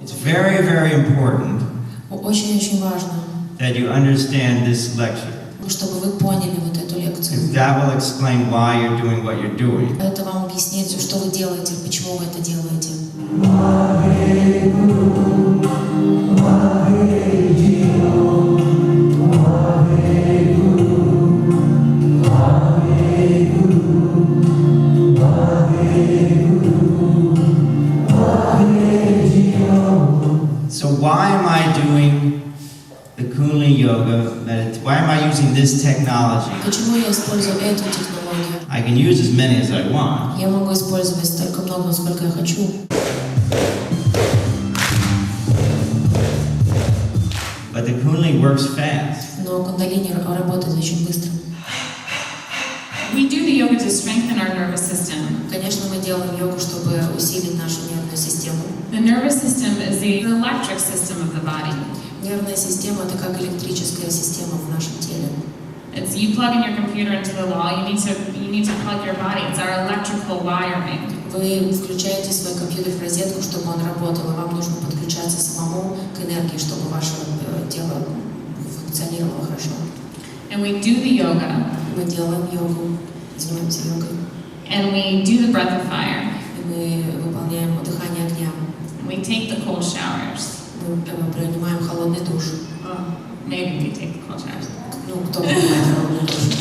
It's very, very important Очень-очень важно, that you understand this lecture. чтобы вы поняли вот эту лекцию. Because that will explain why you're doing what you're doing. Это вам объяснит, что вы делаете, почему вы это делаете. So why am I doing the Kundalini Yoga? Why am I using this technology? Почему я использую эту технологию? I can use as many as I want. Я могу использовать столько много, сколько я хочу. But the Kundalini works fast. Но кундалини работает очень быстро. We do the yoga to strengthen our nervous system. Конечно, мы делаем йогу, чтобы усилить нашу нервную систему. The nervous system is the electric system of the body. Нервная система – это как электрическая система в нашем теле. It's you plug in your computer into the wall. You need to plug your body. It's our electrical wiring. Вы включаете свой компьютер в розетку, чтобы он работал, и вам нужно подключаться самому к энергии, чтобы ваше тело функционировало хорошо. And we do the yoga. Мы делаем йогу, занимаемся йогой. And we do the breath of fire. И мы выполняем дыхание огня. And we take the cold showers. Мы принимаем холодный душ. Maybe we take the cold showers. Ну, кто принимает холодный душ?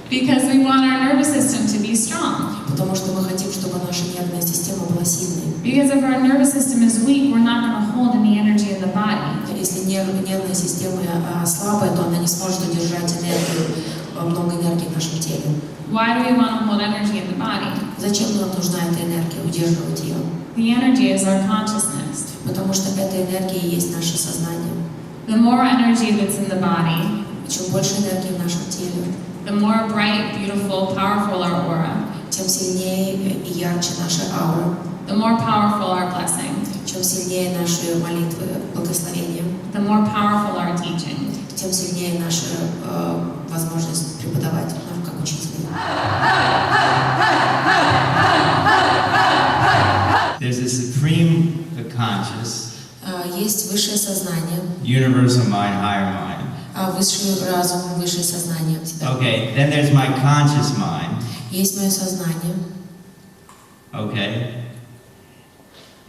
Because we want our nervous system to be strong. Потому что мы хотим, чтобы наша нервная система была сильной. Because if our nervous system is weak, we're not going to hold any energy in the body. Если нервная система слабая, то она не сможет удержать энергию, много энергии в нашем теле. Why do we want to hold energy in the body? Зачем нам нужна эта энергия, удерживать ее? The energy is our consciousness. Потому что эта энергия и есть наше сознание. The more energy that's in the body, Чем больше энергии в нашем теле, the more bright, beautiful, powerful our aura, тем сильнее и ярче наша аура, the more powerful our blessing, чем сильнее наши молитвы, благословения, the more powerful our teaching. тем сильнее наша возможность преподавать нам как учителя. There's a supreme conscious, Есть высшее сознание, universal mind, higher mind. Высший разум, высшее сознание. Okay, then there's my conscious mind. Есть мое сознание. Okay.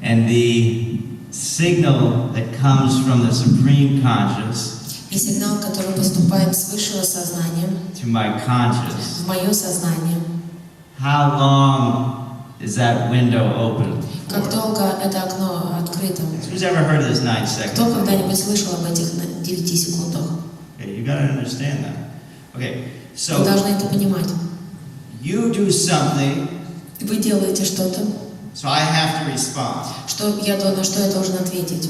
And the signal that comes from the supreme conscious И сигнал, который поступает с высшего сознания to my conscious, в мое сознание. how long is that window open? Как долго это окно открыто? Who's ever heard of this 9 Кто seconds? когда-нибудь слышал об этих 9 секундах? Okay, you gotta understand that. Okay, Вы so должны это понимать. you do something, Вы делаете что-то, so I have to respond. на что я должен ответить.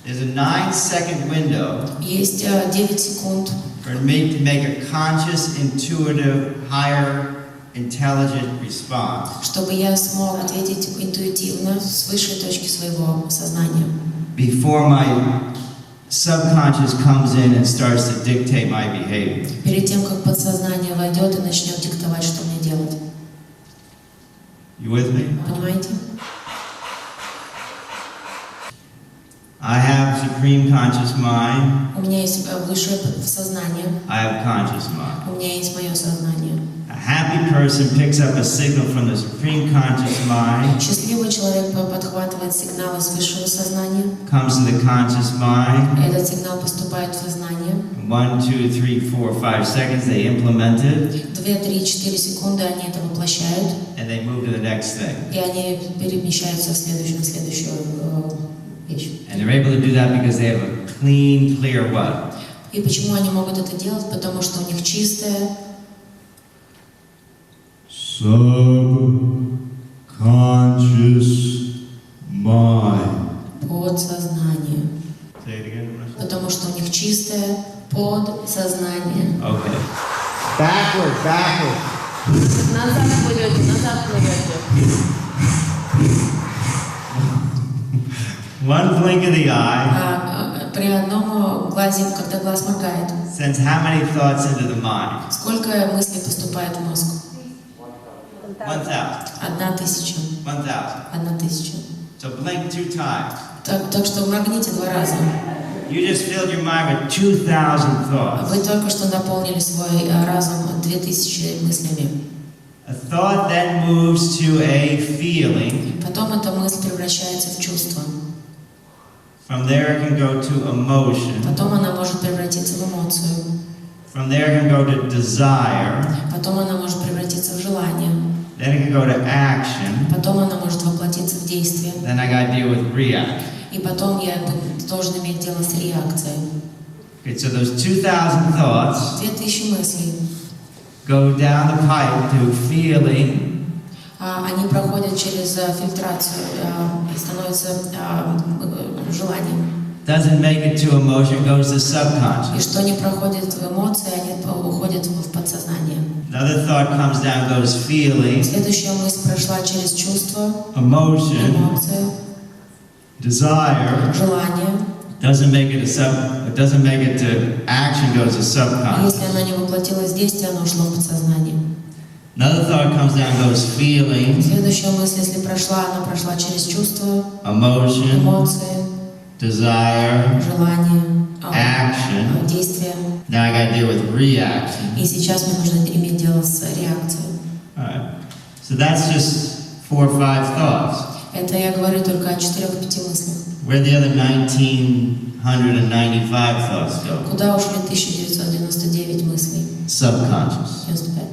There's a 9-second window Есть 9 секунд, for me to make a conscious, intuitive, higher, intelligent response. чтобы я смог ответить интуитивно с высшей точки своего сознания. Before my subconscious comes in and starts to dictate my behavior. Перед тем, как подсознание войдет и начнет диктовать, что мне делать. You with me? Понимаете? I have supreme conscious mind. У меня есть высшее сознание, I have conscious mind. у меня есть мое сознание. A happy person picks up a signal from the supreme conscious mind, Счастливый человек подхватывает сигналы с высшего сознания. comes to the conscious mind. Этот сигнал поступает в сознание. 1, 2, 3, 4, 5 seconds, they implement it, 2, 3, 4 секунды они это воплощают, and they move to the next thing. и они перемещаются на следующую вещь. And they're able to do that because they have a clean, clear what? И почему они могут это делать? Потому что у них чистое Subconscious mind. подсознание. Say it again. Потому что у них чистое подсознание. Okay. Backward. Назад плывете. One blink of the eye При одном глазе, когда глаз моргает, sends how many thoughts into the mind? сколько мыслей поступает в мозг? 1,000. 1000. 1,000. 1000. So blink 2 times. Так что моргните 2 раза. You just filled your mind with 2,000 thoughts. Вы только что наполнили свой разум 2000 мыслями. A thought then moves to a feeling. Потом эта мысль превращается в чувство. From there it can go to emotion. Потом она может превратиться в эмоцию. From there it can go to desire. Потом она может превратиться в желание. Then it can go to action. Потом она может воплотиться в действие. Then I got to deal with reaction. И потом я должен иметь дело с реакцией. Okay, so those 2,000 thoughts 2000 мыслей. go down the pipe to feeling. Они проходят через фильтрацию и становятся желанием. Doesn't make it to emotion, goes to И subconscious. что не проходит в эмоции, они уходят в подсознание. Another thought comes down, goes feeling, Следующая мысль прошла через чувство, emotion, эмоции, desire. желание. Doesn't make it to action, goes to subconscious. Если оно не воплотилось в действие, оно ушло в подсознание. Another thought comes down, goes feeling, Следующая мысль, если прошла, она прошла через чувство, emotion, эмоции, desire, желание, action. действие. Now I got to deal with reaction. И сейчас мне нужно иметь дело с реакцией. All right. So that's just 4 or 5 thoughts. Это я говорю только о 4-5 мыслях. Where the other 1,995 thoughts go? Куда ушли 1999 мыслей? Subconscious. 95.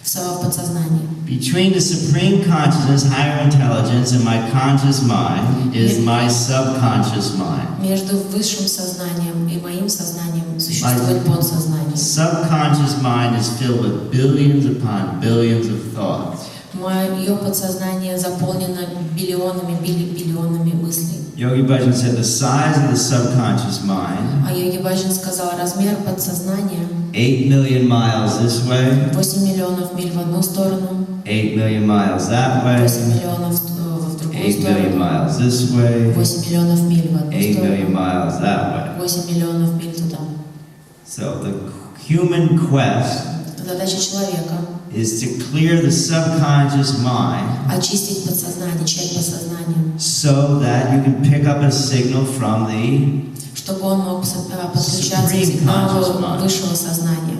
В подсознании. Between the supreme consciousness, higher intelligence, and my conscious mind is my subconscious mind. Между высшим сознанием и моим сознанием существует подсознание. Subconscious mind is filled with billions upon billions of thoughts. Мое подсознание заполнено биллионами мыслей. Yogi Bhajan said the size of the subconscious mind, А Йоги Баджан сказал, размер подсознания 8 million miles this way, 8 миллионов миль в одну сторону, 8 million miles that way, 8 миллионов в другую 8 million сторону, miles this way, 8 миллионов миль в одну 8 million сторону, miles that way. 8 миллионов миль туда. So the human quest Задача человека is to clear the subconscious mind очистить подсознание, часть подсознания, so that you can pick up a signal from the чтобы он мог подключаться к сигналу высшего сознания.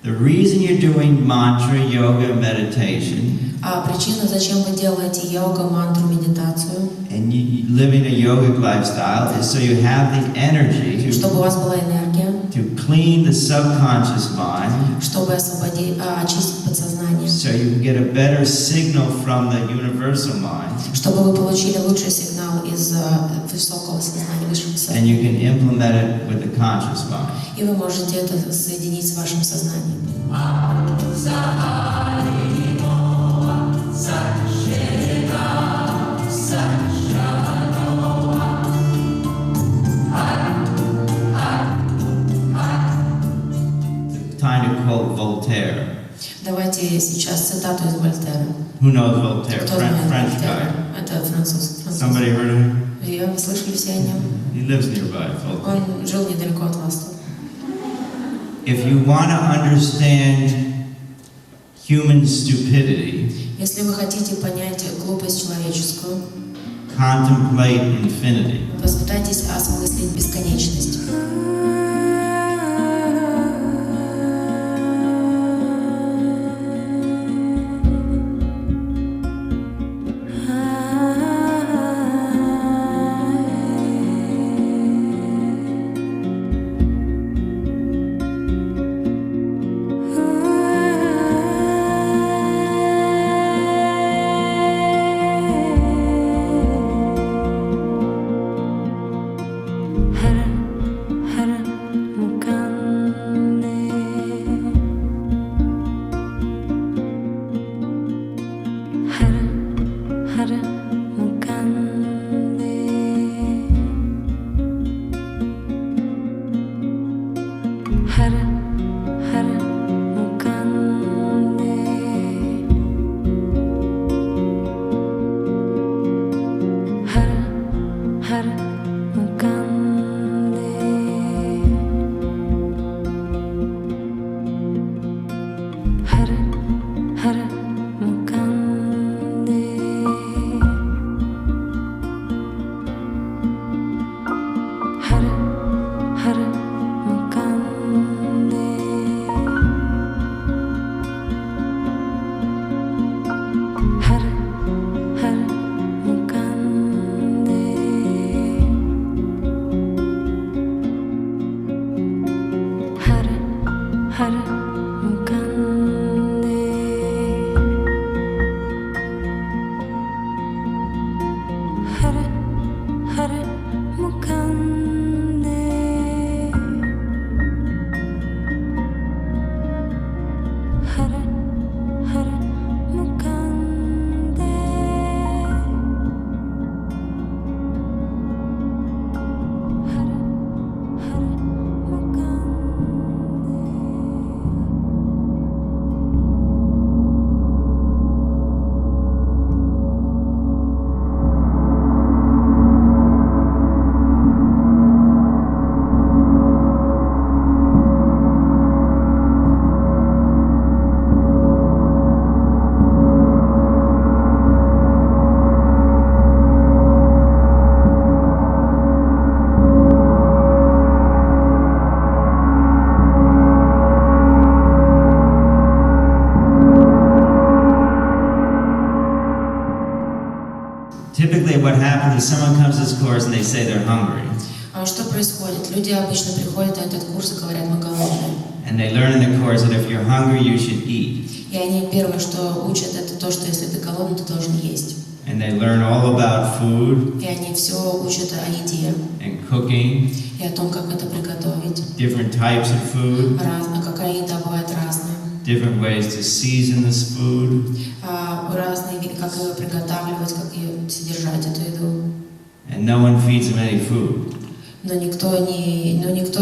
The reason you're doing mantra, yoga, meditation, А причина, зачем вы делаете йога, мантру, медитацию, and you living a yogic lifestyle is so you have the energy чтобы у вас была энергия, to clean the subconscious mind чтобы очистить подсознание, so you can get a better signal from the universal mind чтобы вы получили лучший сигнал из высокого сознания, высшего and сознания. you can implement it with the conscious mind. И вы можете это соединить с вашим сознанием. Time to quote Voltaire. Давайте сейчас цитату из Вольтера. Who knows Voltaire? Кто знает French Вольтера? guy. Это француз. Somebody heard of him? Вы слышали все о нем? He lives nearby, Voltaire. Он жил недалеко от вас. If you want to understand human stupidity, Если вы хотите понять глупость человеческую, contemplate infinity. попытайтесь осмыслить бесконечность. Hara, hara, Typically what happens is someone comes to this course and they say they're hungry. Что происходит? Люди обычно приходят на этот курс и говорят, мы голодные. And they learn in the course that if you're hungry, you should eat. И они первое, что учат, это то, что если ты голодный, ты должен есть. And they learn all about food И они все учат о еде and cooking, и о том, как это приготовить. different types of food, Какая еда бывает разная. different ways to season this food. Разные виды, как ее приготавливать, как ее содержать, эту еду. And no one feeds them any food. Но никто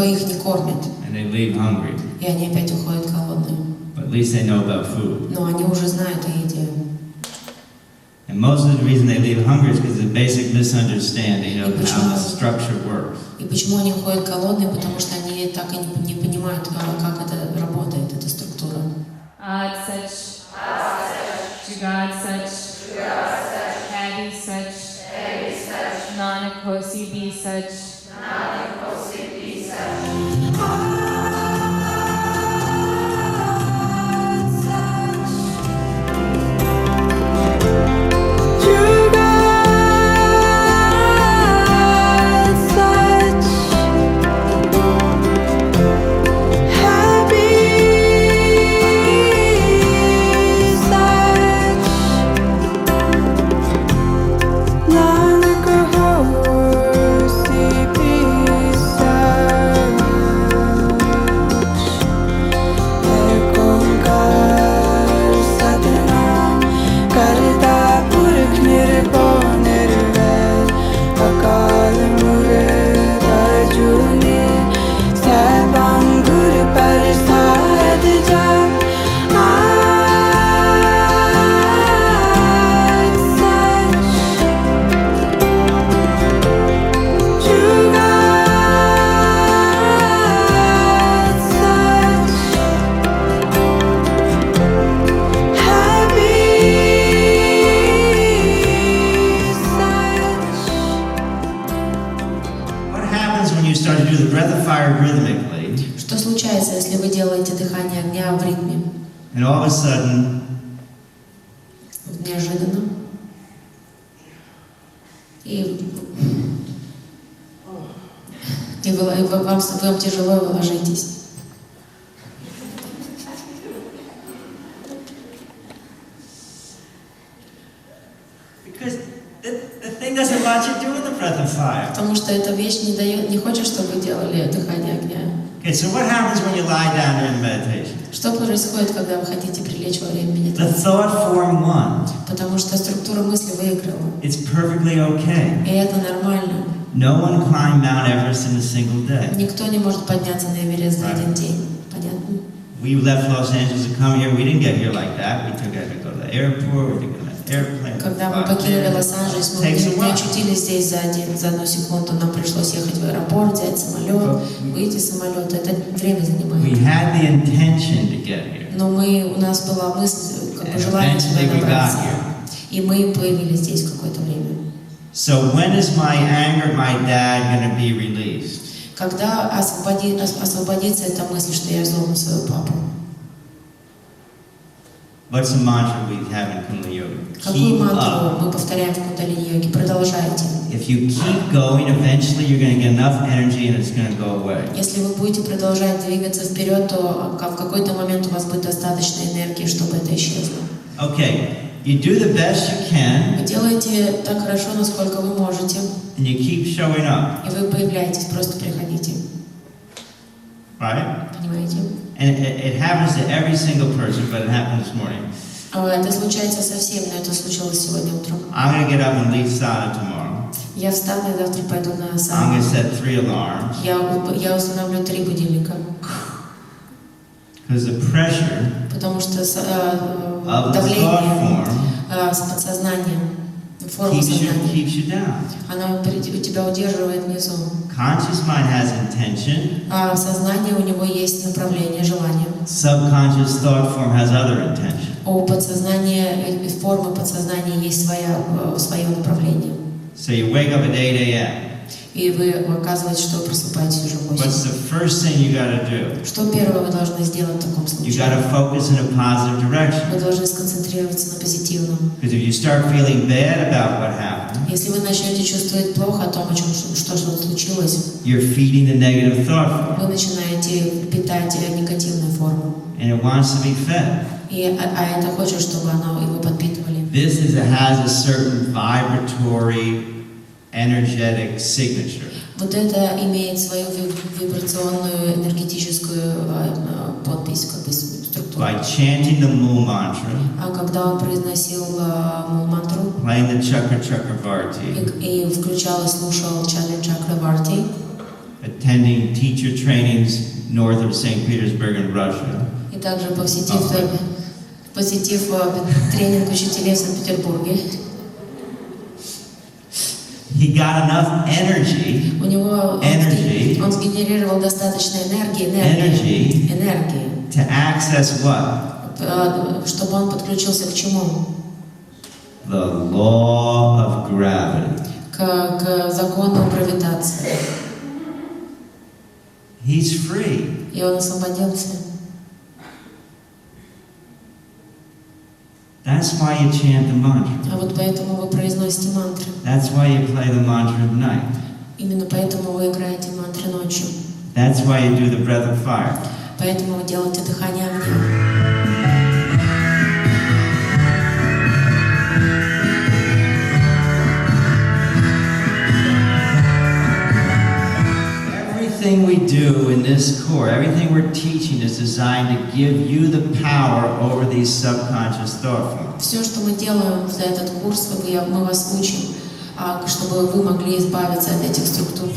их не кормит. And they leave hungry. И они опять уходят голодные. But at least they know about food. Но они уже знают о еде. And most of the reason they leave hungry is because of the basic misunderstanding of how the structure works. И почему они уходят голодные? Потому что они так и не понимают, как это работает, эта структура. Such, Jugad such, Hadi such, Nanakosi be such. Что случается, если вы делаете дыхание огня в ритме? And all of a sudden, неожиданно. Вам тяжело, вы ложитесь. because the thing doesn't want you doing the breath of fire. Потому что эта вещь не хочет, чтобы вы делали дыхание огня. Okay, so what happens when you lie down during meditation? Что происходит, когда вы хотите прилечь во время The медитации? thought form won. Потому что структура мысли выиграла. It's perfectly okay. И это нормально. No one climbed Mount Everest in a single day. Никто не может подняться на Эверест за один день. Понятно? We left Los Angeles to come here. We didn't get here like that. We had to go to the airport. We took an airplane. Когда мы покинули Лос-Анджелес, мы не очутились здесь за одну секунду. Нам пришлось ехать в аэропорт, взять самолет, выйти из самолета. Это время We занимает. had the intention to get here. Но у нас была мысль, And желание сюда eventually we got добраться. here. И мы появились здесь в какое-то время. So when is my anger at my dad going to be released? Когда освободится эта мысль, что я зол на своего папу? What's the mantra we have in Kundalini Yoga? Какую Keep мантру up. мы повторяем в кундалини-йоге? Продолжайте. If you keep going, eventually you're going to get enough energy and it's going to go away. Если вы будете продолжать двигаться вперед, то в какой-то момент у вас будет достаточно энергии, чтобы это исчезло. Okay, you do the best you can, Вы делаете так хорошо, насколько вы можете, and you keep showing up, и вы появляетесь, просто приходите. right? Понимаете? And it happens to every single person, but it happened this morning. Это случается со всеми, но это случилось сегодня утром. I'm going to get up and leave sadhana tomorrow. Я встану и завтра пойду на I'm сауну. going to set 3 alarms. Я установлю 3 будильника, Because the pressure потому что of the thought давление form с подсознанием, форма keeps сознания, you down. оно у тебя удерживает внизу. Conscious mind has intention. А в сознании у него есть направление, желание. Subconscious thought form has other intention. У подсознания, формы подсознания есть свое направление. So you wake up at 8 a.m. И вы оказываете, что вы просыпаетесь уже в 8. What's the first thing you got to do? Что первое вы должны сделать в таком You случае? got to focus in a positive direction. Вы должны сконцентрироваться на позитивном. Because if you start feeling bad about what happened, Если вы начнете чувствовать плохо о том, что случилось, you're feeding the negative thought form. вы начинаете питать негативную форму. And it wants to be fed. А это хочет, чтобы его подпитывали. This has a certain vibratory, energetic signature. Вот это имеет свою вибрационную, энергетическую подпись, как бы структуру. By chanting the Mool mantra, А когда он произносил мантру playing the Chakra Chakravarti, и включал и слушал Чакра Чакраварти, attending teacher trainings north of St. Petersburg in Russia, и также посетив тренинг учителей в Санкт-Петербурге, he got enough energy у него он сгенерировал достаточно энергии, to access what? чтобы он подключился к чему? The law of gravity. К закону гравитации. He's free. И он освободился. That's why you chant the mantra. А вот поэтому вы произносите мантры. That's why you play the mantra at night. Именно поэтому вы играете мантры ночью. That's why you do the breath of fire. Поэтому вы делаете дыхание огня. Everything we do in this course, everything we're teaching is designed to give you the power over these subconscious thought forms. Все, что мы делаем за этот курс, мы вас учим, чтобы вы могли избавиться от этих структур.